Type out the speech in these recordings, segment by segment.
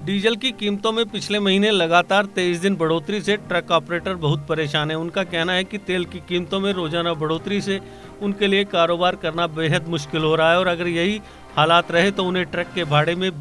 Diesel की कीमतों में पिछले महीने लगातार 23 दिन बढ़ोतरी से ट्रक ऑपरेटर बहुत परेशान हैं। उनका कहना है कि तेल की कीमतों में रोजाना बढ़ोतरी से उनके लिए कारोबार करना बेहद मुश्किल हो रहा है और अगर यही हालात रहे तो उन्हें ट्रक के भाड़े में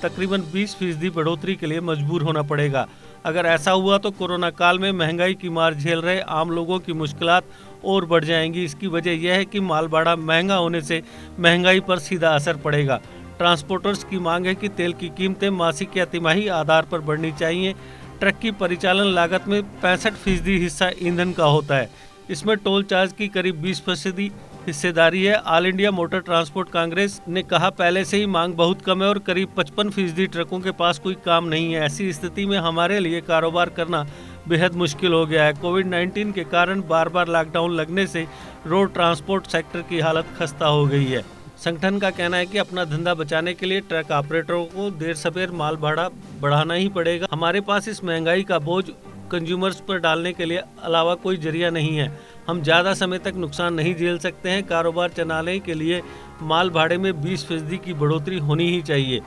तकरीबन 20% बढ़ोतरी के लिए मजबूर होना पड़ेगा। अगर ऐसा हुआ तो कोरोना काल में महंगाई की मार झेल रहे आम लोगों की मुश्किलात और बढ़ जाएंगी। इसकी वजह यह है कि माल भाड़ा महंगा होने से महंगाई पर सीधा असर पड़ेगा। ट्रांसपोर्टर्स की मांग है कि तेल की कीमतें मासिक या तिमाही आधार पर बढ़नी चाहिए। ट्रक की परिचालन लागत में 65% हिस्सा ईंधन का होता है। इसमें टोल चार्ज की करीब 20% हिस्सेदारी है। All India motor transport Congress ने कहा, पहले से ही मांग बहुत कम है और करीब 55% ट्रकों के पास कोई काम नहीं है। ऐसी स्थिति में हमारे लिए कारोबार करना बेहद मुश्किल हो गया है। कोविड-19 के कारण बार बार लॉकडाउन लगने से रोड ट्रांसपोर्ट सेक्टर की हालत खस्ता हो गई है। संगठन का कहना है कि अपना धंधा बचाने के लिए ट्रक ऑपरेटरों को देर सवेर माल भाड़ा बढ़ाना ही पड़ेगा। हमारे पास इस महंगाई का बोझ कंज्यूमर्स पर डालने के लिए अलावा कोई जरिया नहीं है। हम ज़्यादा समय तक नुकसान नहीं झेल सकते हैं। कारोबार चलाने के लिए माल भाड़े में 20% की बढ़ोतरी होनी ही चाहिए।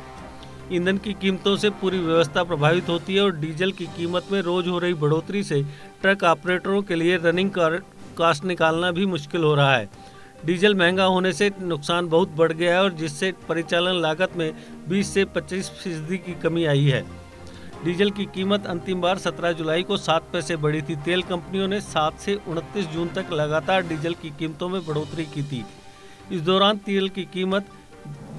ईंधन की कीमतों से पूरी व्यवस्था प्रभावित होती है और डीजल की कीमत में रोज हो रही बढ़ोतरी से ट्रक ऑपरेटरों के लिए रनिंग कॉस्ट निकालना भी मुश्किल हो रहा है। डीजल महंगा होने से नुकसान बहुत बढ़ गया है और जिससे परिचालन लागत में 20 से 25% की कमी आई है। डीजल की कीमत अंतिम बार 17 जुलाई को 7 पैसे बढ़ी थी। तेल कंपनियों ने 7 से 29 जून तक लगातार डीजल की कीमतों में बढ़ोतरी की थी। इस दौरान तेल की कीमत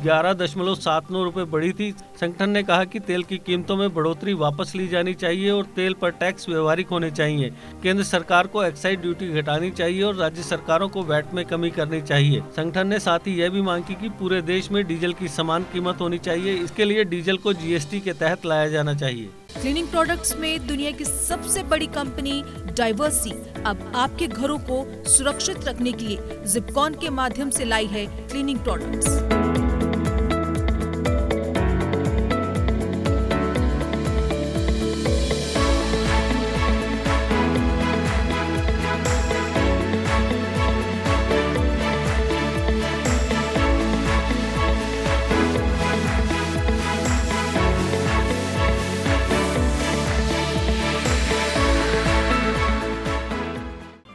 11.79 रुपये बढ़ी थी। संगठन ने कहा कि तेल की कीमतों में बढ़ोतरी वापस ली जानी चाहिए और तेल पर टैक्स व्यवहारिक होने चाहिए। केंद्र सरकार को एक्साइज ड्यूटी घटानी चाहिए और राज्य सरकारों को वैट में कमी करनी चाहिए। संगठन ने साथ ही यह भी मांग की कि पूरे देश में डीजल की समान कीमत होनी चाहिए। इसके लिए डीजल को जीएसटी के तहत लाया जाना चाहिए। क्लीनिंग प्रोडक्ट्स में दुनिया की सबसे बड़ी कंपनी डाइवर्सी अब आपके घरों को सुरक्षित रखने के लिए जिपकॉन के माध्यम से लाई है cleaning products.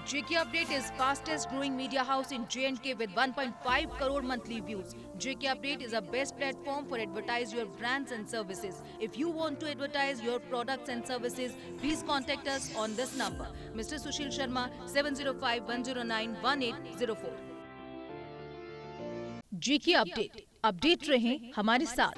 JK Update is fastest growing media house in J&K with 1.5 crore monthly views. JK Update is a best platform for advertise your brands and services. If you want to advertise your products and services, please contact us on this number. Mr. Sushil Sharma 705-109-1804. JK Update. Update रहें हमारे साथ।